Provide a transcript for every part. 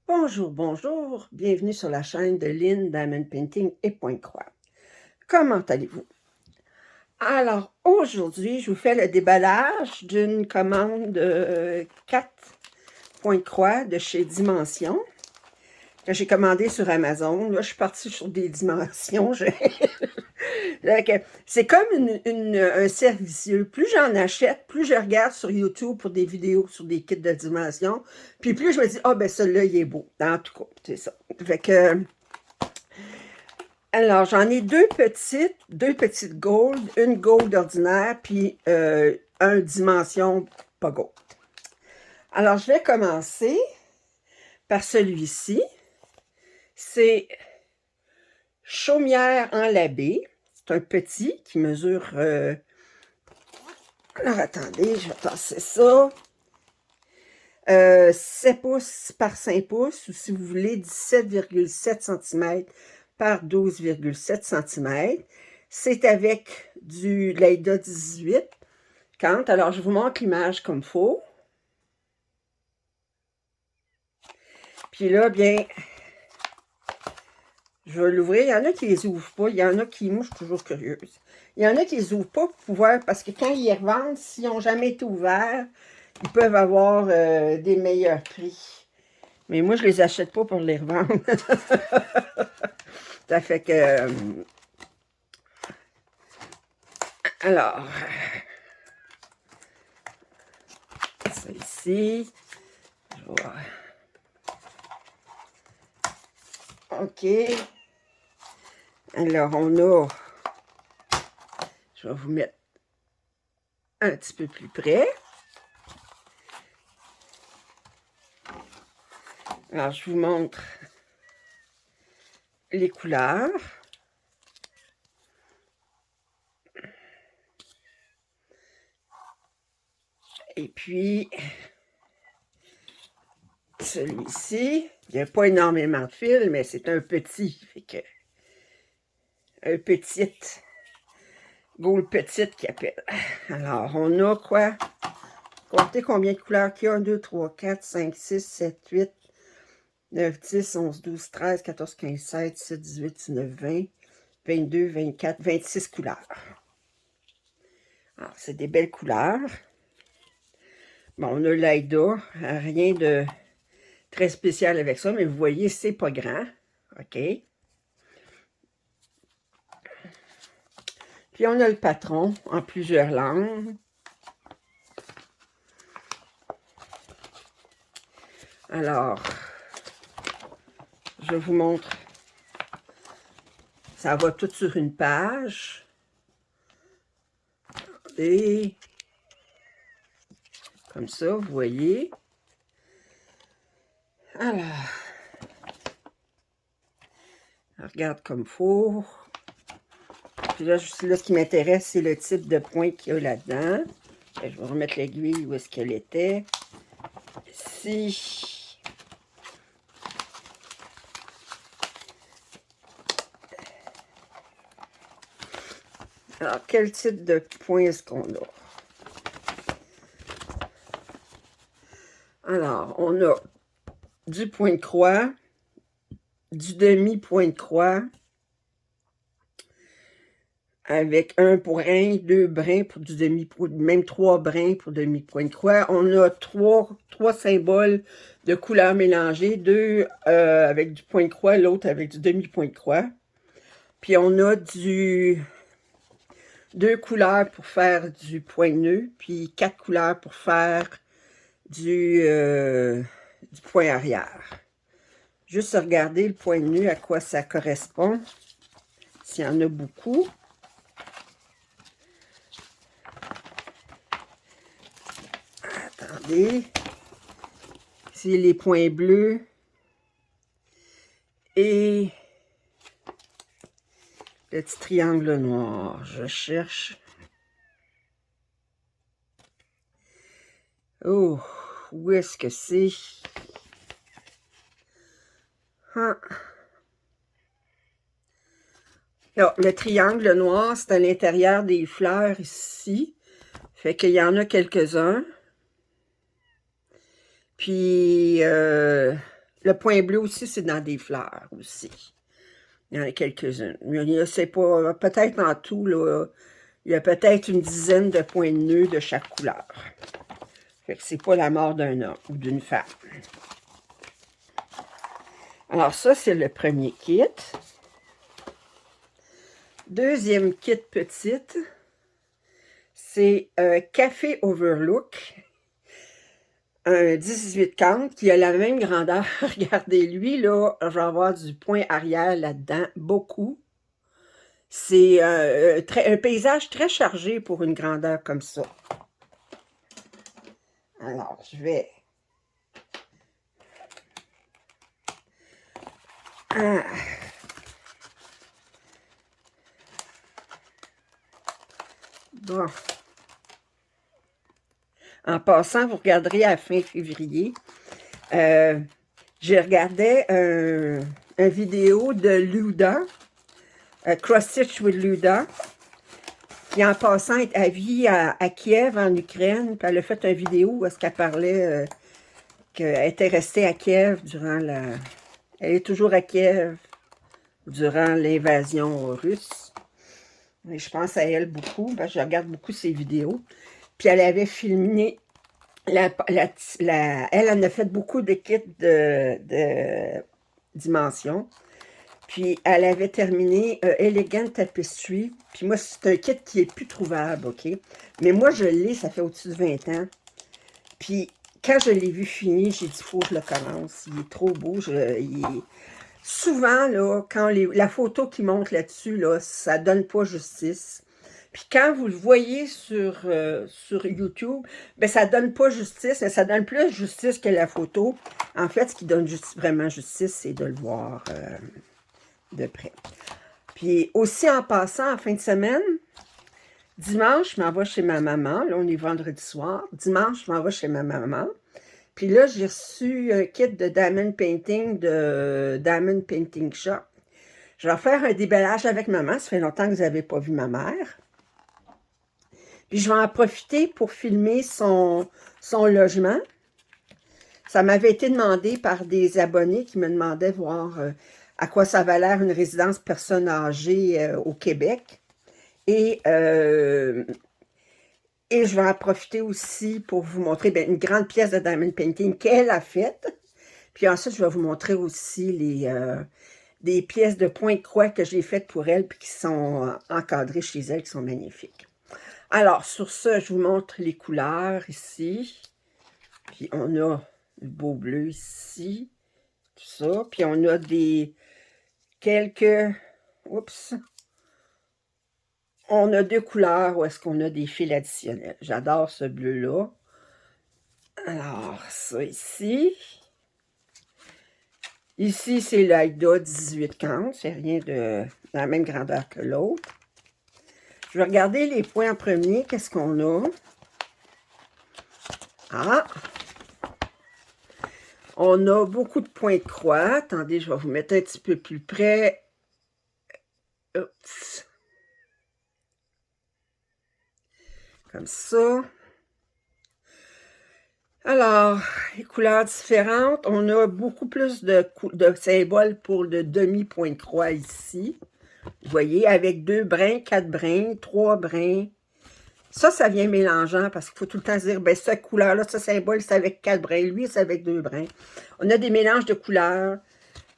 Bonjour, bonjour, bienvenue sur la chaîne de Lynn Diamond Painting et Pointe-Croix. Comment allez-vous? Alors, aujourd'hui, je vous fais le déballage d'une commande de 4 Pointe-Croix de chez Dimension que j'ai commandé sur Amazon. Là, je suis partie sur des dimensions. C'est comme un servicieux. Plus j'en achète, plus je regarde sur YouTube pour des vidéos sur des kits de dimension. Puis plus je me dis, ah ben celui-là, il est beau. En tout cas, c'est ça. Fait que... Alors, j'en ai deux petites gold, une gold ordinaire, puis un dimension pas gold. Alors, je vais commencer par celui-ci. C'est Chaumière en labé. C'est un petit qui mesure... Alors, attendez, je vais passer ça. 7 pouces par 5 pouces, ou si vous voulez, 17,7 cm par 12,7 cm. C'est avec du Leida 18 Kant. Alors, je vous montre l'image comme il faut. Puis là, bien, je vais l'ouvrir. Il y en a qui les ouvrent pas. Il y en a qui, moi, je suis toujours curieuse. Il y en a qui les ouvrent pas pour pouvoir, parce que quand ils les revendent, s'ils n'ont jamais été ouverts, ils peuvent avoir des meilleurs prix. Mais moi, je les achète pas pour les revendre. Ça fait que... alors... ça ici. Je vais voir. OK. Alors, on a... Je vais vous mettre un petit peu plus près. Alors, je vous montre les couleurs. Et puis, celui-ci, il n'y a pas énormément de fil, mais c'est un petit. Fait que, un petit, gold petite qui appelle. Alors, on a quoi? Comptez combien de couleurs qu'il y a. 1, 2, 3, 4, 5, 6, 7, 8, 9, 10, 11, 12, 13, 14, 15, 16, 17, 18, 19, 20, 22, 24, 26 couleurs. Alors, c'est des belles couleurs. Bon, on a l'Aida, rien de très spécial avec ça, mais vous voyez, c'est pas grand. OK? Puis on a le patron en plusieurs langues. Alors, je vous montre. Ça va tout sur une page. Et comme ça, vous voyez. Alors, regarde comme il faut. Puis là, ce qui m'intéresse, c'est le type de point qu'il y a là-dedans. Je vais remettre l'aiguille où est-ce qu'elle était. Ici. Alors, quel type de point est-ce qu'on a? Alors, on a du point de croix, du demi-point de croix, avec un brin, 2 brins pour du demi-point, même 3 brins pour demi-point de croix. On a trois symboles de couleurs mélangées, 2 avec du point de croix, l'autre avec du demi-point de croix. Puis on a 2 couleurs pour faire du point nœud, puis 4 couleurs pour faire du point arrière. Juste regarder le point nœud, à quoi ça correspond, s'il y en a beaucoup. Attendez. C'est les points bleus. Et le petit triangle noir. Je cherche. Oh, où est-ce que c'est? Ah. Alors, le triangle noir, c'est à l'intérieur des fleurs ici. Fait qu'il y en a quelques-uns. Puis, le point bleu aussi, c'est dans des fleurs aussi. Il y en a quelques-unes. Il y a, c'est pas, peut-être en tout, là, il y a peut-être une dizaine de points de nœuds de chaque couleur. Fait que c'est pas la mort d'un homme ou d'une femme. Alors ça, c'est le premier kit. Deuxième kit petite, c'est Café Overlook. Un 18-40 qui a la même grandeur. Regardez, lui, là, je vais avoir du point arrière là-dedans, beaucoup. C'est un paysage très chargé pour une grandeur comme ça. Alors, je vais... Bon. En passant, vous regarderez à fin février. J'ai regardé une vidéo de Luda, Cross Stitch with Luda, qui en passant est à vie à Kiev, en Ukraine. Puis elle a fait une vidéo où est-ce qu'elle parlait qu'elle était restée à Kiev durant la... Elle est toujours à Kiev durant l'invasion russe. Et je pense à elle beaucoup, parce que je regarde beaucoup ses vidéos. Puis elle avait filmé, elle en a fait beaucoup de kits de dimensions. Puis elle avait terminé Elegant Tapestry. Puis moi, c'est un kit qui est plus trouvable, OK? Mais moi, je l'ai, ça fait au-dessus de 20 ans. Puis quand je l'ai vu fini, j'ai dit, faut que je le commence. Il est trop beau. Souvent, là, quand la photo qui monte là-dessus, là, ça donne pas justice. Puis quand vous le voyez sur YouTube, ben ça donne pas justice, mais ça donne plus justice que la photo. En fait, ce qui donne vraiment justice, c'est de le voir de près. Puis aussi en passant, en fin de semaine, dimanche, je m'en vais chez ma maman. Là, on est vendredi soir. Dimanche, je m'en vais chez ma maman. Puis là, j'ai reçu un kit de Diamond Painting de Diamond Painting Shop. Je vais faire un déballage avec maman. Ça fait longtemps que vous n'avez pas vu ma mère. Puis je vais en profiter pour filmer son logement. Ça m'avait été demandé par des abonnés qui me demandaient de voir à quoi ça avait l'air une résidence personnes âgées au Québec. Et je vais en profiter aussi pour vous montrer une grande pièce de Diamond Painting qu'elle a faite. Puis ensuite, je vais vous montrer aussi des pièces de point-croix que j'ai faites pour elle puis qui sont encadrées chez elle, qui sont magnifiques. Alors, sur ce, je vous montre les couleurs ici. Puis on a le beau bleu ici. Tout ça. Puis on a quelques... Oups! On a deux couleurs où est-ce qu'on a des fils additionnels. J'adore ce bleu-là. Alors, ça ici. Ici, c'est l'Aida 18-40. C'est rien de la même grandeur que l'autre. Je vais regarder les points en premier. Qu'est-ce qu'on a? Ah! On a beaucoup de points de croix. Attendez, je vais vous mettre un petit peu plus près. Oups. Comme ça. Alors, les couleurs différentes. On a beaucoup plus de symboles pour le demi-point de croix ici. Vous voyez, avec 2 brins, 4 brins, 3 brins. Ça vient mélangeant parce qu'il faut tout le temps se dire, ben cette couleur-là, ce symbole, c'est avec 4 brins. Lui, c'est avec 2 brins. On a des mélanges de couleurs.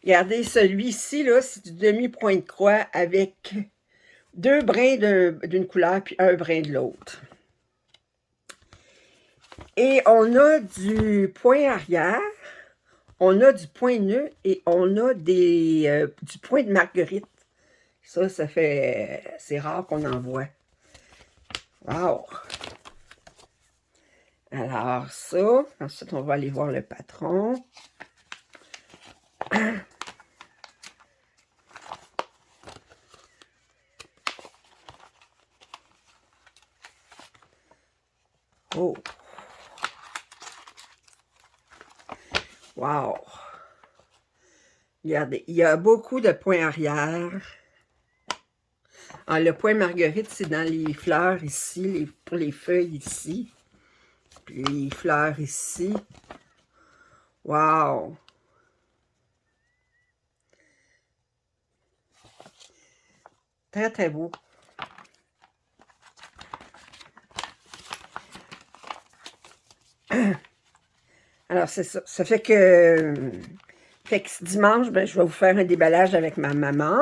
Regardez, celui-ci, là, c'est du demi-point de croix avec 2 brins d'une couleur puis 1 brin de l'autre. Et on a du point arrière, on a du point nœud et on a du point de marguerite. Ça fait... c'est rare qu'on en voit. Wow! Alors ça, ensuite on va aller voir le patron. Oh! Wow! Regardez, il y a beaucoup de points arrière. Ah, le point marguerite, c'est dans les fleurs ici, pour les feuilles ici. Puis les fleurs ici. Wow! Très, très beau. Alors, c'est ça. Ça fait que ce dimanche, ben, je vais vous faire un déballage avec ma maman.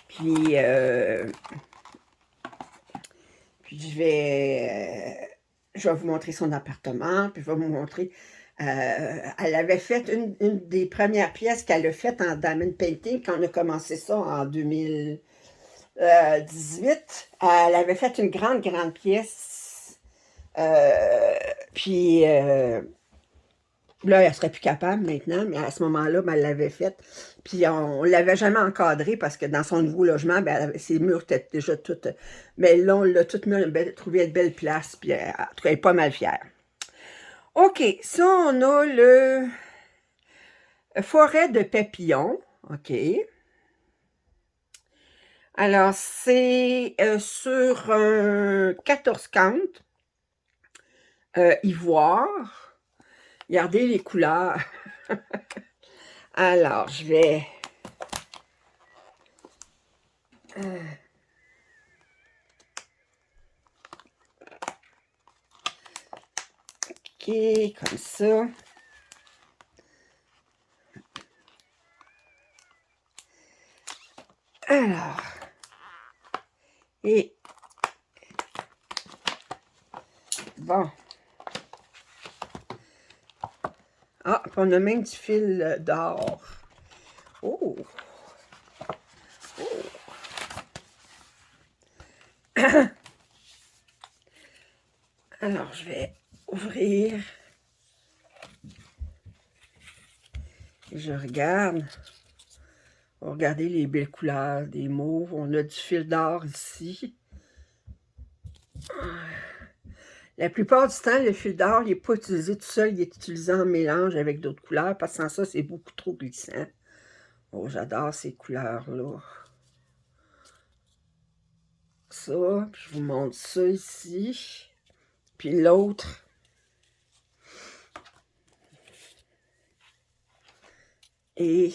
Puis je vais vous montrer son appartement. Puis je vais vous montrer... elle avait fait une des premières pièces qu'elle a faites en diamond painting quand on a commencé ça en 2018. Elle avait fait une grande, grande pièce. Puis là, elle serait plus capable maintenant, mais à ce moment-là, ben, elle l'avait faite. Puis on ne l'avait jamais encadrée parce que dans son nouveau logement, ben, ses murs étaient déjà toutes... Mais là, on l'a toute trouvé une belle place, puis en tout cas, elle est pas mal fière. OK, ça, on a le forêt de papillons. OK. Alors, c'est sur un 14 cantes, ivoire. Regardez les couleurs. Alors, je vais... OK, comme ça. Alors, et bon. Ah, on a même du fil d'or. Oh! Oh! Alors, je vais ouvrir. Je regarde. Regardez les belles couleurs des mauves. On a du fil d'or ici. La plupart du temps, le fil d'or, il n'est pas utilisé tout seul, il est utilisé en mélange avec d'autres couleurs, parce que sans ça, c'est beaucoup trop glissant. Oh, j'adore ces couleurs-là. Ça, puis je vous montre ça ici. Puis l'autre. Et,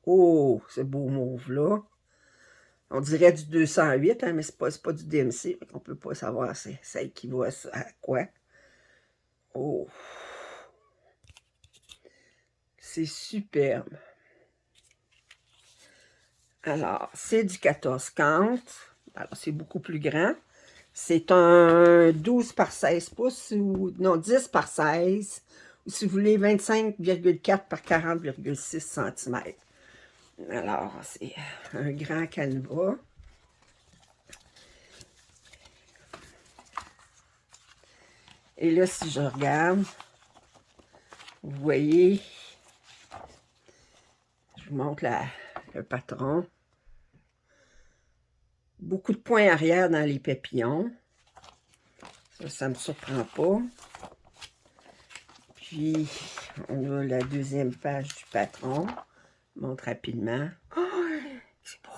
oh, ce beau mauve-là. On dirait du 208, hein, mais c'est pas du DMC. On peut pas savoir ça équivaut à quoi. Oh! C'est superbe. Alors, c'est du 14 cantes. Alors, c'est beaucoup plus grand. C'est un 12 par 16 pouces, ou non, 10 par 16, ou si vous voulez, 25,4 par 40,6 cm. Alors, c'est un grand canevas. Et là, si je regarde, vous voyez, je vous montre le patron. Beaucoup de points arrière dans les papillons. Ça ne me surprend pas. Puis, on a la deuxième page du patron. Je montre rapidement. Oh, c'est beau.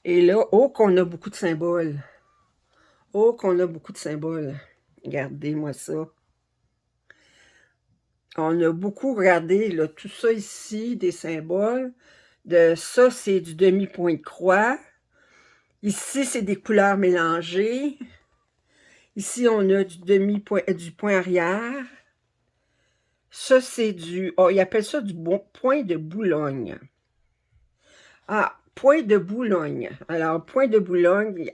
Et là, oh, qu'on a beaucoup de symboles. Oh, qu'on a beaucoup de symboles. Regardez-moi ça. On a beaucoup regardé, là, tout ça ici, des symboles. Ça, c'est du demi-point de croix. Ici, c'est des couleurs mélangées. Ici, on a du point arrière. Ça, c'est du... Oh, ils appellent ça du point de Boulogne. Ah, point de Boulogne. Alors, point de Boulogne,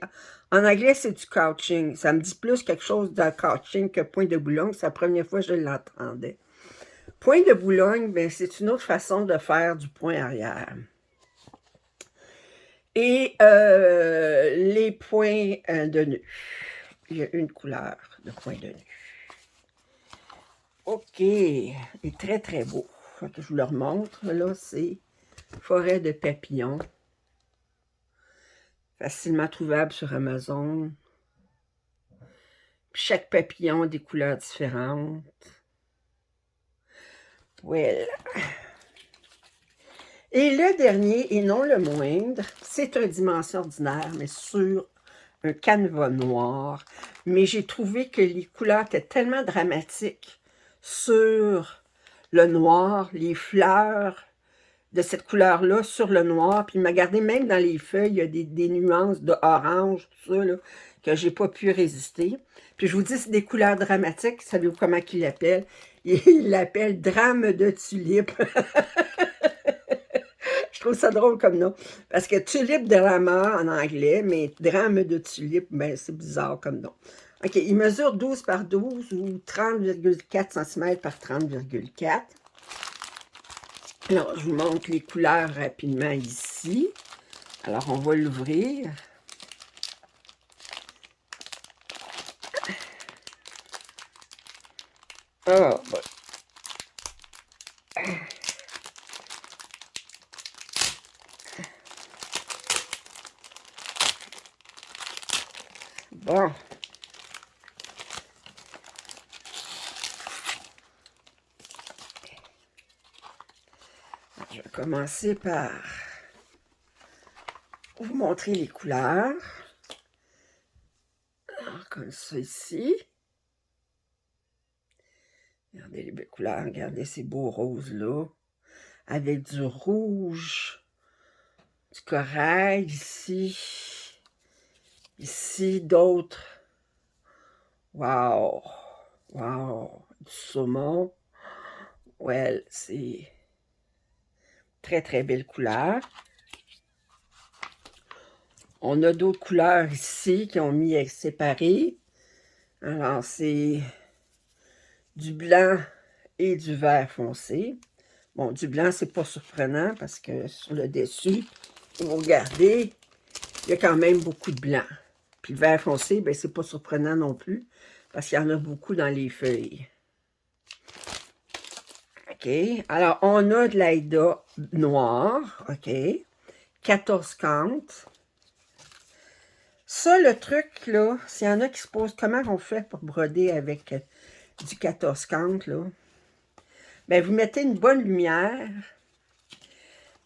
en anglais, c'est du couching. Ça me dit plus quelque chose de couching que point de Boulogne. C'est la première fois que je l'entendais. Point de Boulogne, ben, c'est une autre façon de faire du point arrière. Et les points de nœud. Il y a une couleur de point de nœud. OK. Il est très, très beau. Je vous le remontre. Là, c'est forêt de papillons. Facilement trouvable sur Amazon. Chaque papillon a des couleurs différentes. Voilà. Et le dernier, et non le moindre, c'est une dimension ordinaire, mais sur un canevas noir. Mais j'ai trouvé que les couleurs étaient tellement dramatiques sur le noir, les fleurs de cette couleur-là sur le noir. Puis il m'a gardé même dans les feuilles, il y a des nuances de orange, tout ça, là, que j'ai pas pu résister. Puis je vous dis, c'est des couleurs dramatiques. Savez-vous comment il l'appelle? Il l'appelle drame de tulipe. Je trouve ça drôle comme nom. Parce que tulipe drama en anglais, mais drame de tulipe, ben c'est bizarre comme nom. OK, il mesure 12 par 12 ou 30,4 cm par 30,4. Alors, je vous montre les couleurs rapidement ici. Alors, on va l'ouvrir. Ah, bon. Bon. Je vais commencer par vous montrer les couleurs. Alors, comme ça ici. Regardez les belles couleurs, regardez ces beaux roses-là. Avec du rouge, du corail ici. Ici, d'autres. Wow! Wow! Du saumon. Ouais, c'est très, très belle couleur. On a d'autres couleurs ici qui ont mis à séparer. Alors, c'est du blanc et du vert foncé. Bon, du blanc, c'est pas surprenant parce que sur le dessus, vous regardez, il y a quand même beaucoup de blanc. Puis le vert foncé, ben c'est pas surprenant non plus parce qu'il y en a beaucoup dans les feuilles. OK. Alors, on a de l'aïda noir. OK. 14 cantes. Ça, le truc, là, s'il y en a qui se posent comment on fait pour broder avec du 14 cantes, là, ben vous mettez une bonne lumière,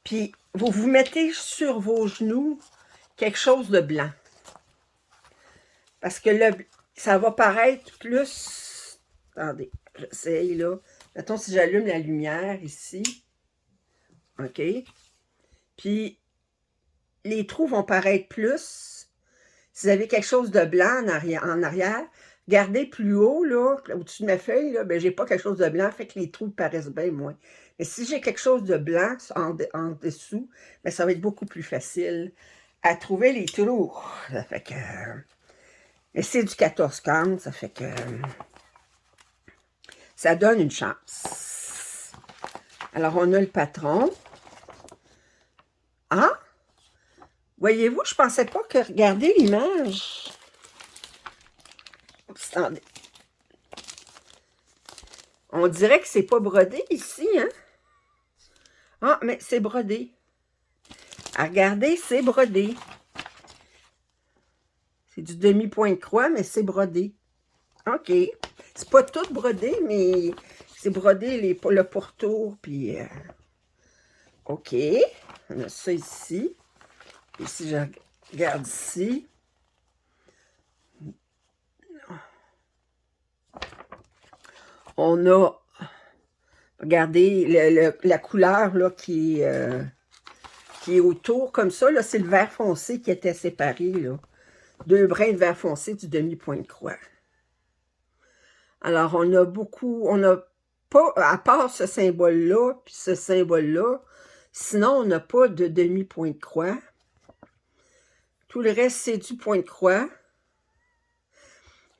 puis vous mettez sur vos genoux quelque chose de blanc. Parce que ça va paraître plus... Attendez, j'essaye, là. Mettons si j'allume la lumière ici. OK. Puis, les trous vont paraître plus. Si vous avez quelque chose de blanc en arrière, gardez plus haut, là, au-dessus de ma feuille, là, ben, j'ai pas quelque chose de blanc, fait que les trous paraissent bien moins. Mais si j'ai quelque chose de blanc en dessous, ben, ça va être beaucoup plus facile à trouver les trous. Ça fait que... Mais c'est du 14 cantes, ça fait que... Ça donne une chance. Alors, on a le patron. Ah! Voyez-vous, je pensais pas que... Regardez l'image. Attendez. On dirait que c'est pas brodé ici, hein? Ah, mais c'est brodé. Ah, regardez, c'est brodé. C'est du demi-point de croix, mais c'est brodé. OK. C'est pas tout brodé, mais c'est brodé le pourtour, puis... OK. On a ça ici. Et si je regarde ici... On a... Regardez la couleur là, qui est autour, comme ça. Là, c'est le vert foncé qui était séparé, là. 2 brins de vert foncé du demi-point de croix. Alors, on a beaucoup... On n'a pas, à part ce symbole-là, puis ce symbole-là, sinon, on n'a pas de demi-point de croix. Tout le reste, c'est du point de croix.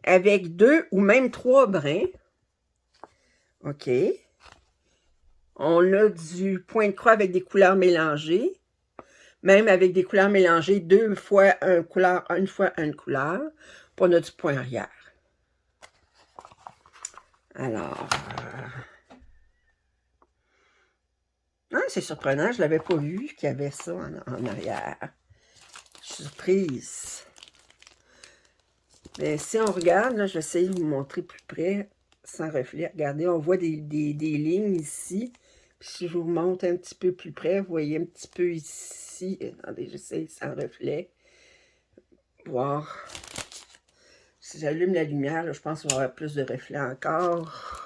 Avec 2 ou même 3 brins. OK. On a du point de croix avec des couleurs mélangées. Même avec des couleurs mélangées, 2 fois une couleur, une fois une couleur. Puis on a du point arrière. Alors... Ah, c'est surprenant, je ne l'avais pas vu qu'il y avait ça en arrière. Surprise. Mais si on regarde, là, je vais essayer de vous montrer plus près, sans reflet. Regardez, on voit des lignes ici. Puis si je vous montre un petit peu plus près, vous voyez un petit peu ici. Attendez, j'essaie sans reflet. Voir. Si j'allume la lumière, là, je pense qu'il va y avoir plus de reflets encore.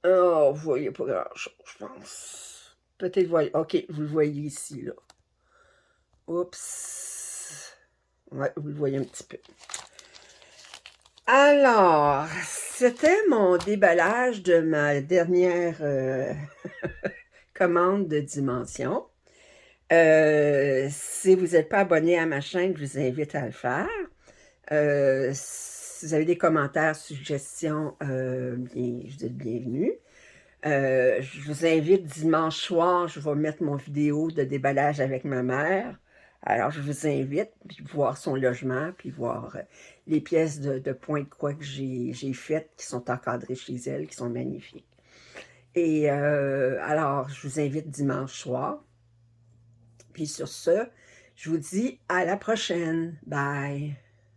Oh, vous voyez pas grand-chose, je pense. Peut-être, OK, vous le voyez ici, là. Oups. Ouais, vous le voyez un petit peu. Alors, c'était mon déballage de ma dernière commande de Dimension. Si vous n'êtes pas abonné à ma chaîne, je vous invite à le faire. Si vous avez des commentaires, suggestions, vous êtes bienvenus. Je vous invite dimanche soir, je vais mettre mon vidéo de déballage avec ma mère. Alors, je vous invite, puis voir son logement, puis voir les pièces de pointe-croix que j'ai faites, qui sont encadrées chez elle, qui sont magnifiques. Et alors, je vous invite dimanche soir. Puis sur ce, je vous dis à la prochaine. Bye!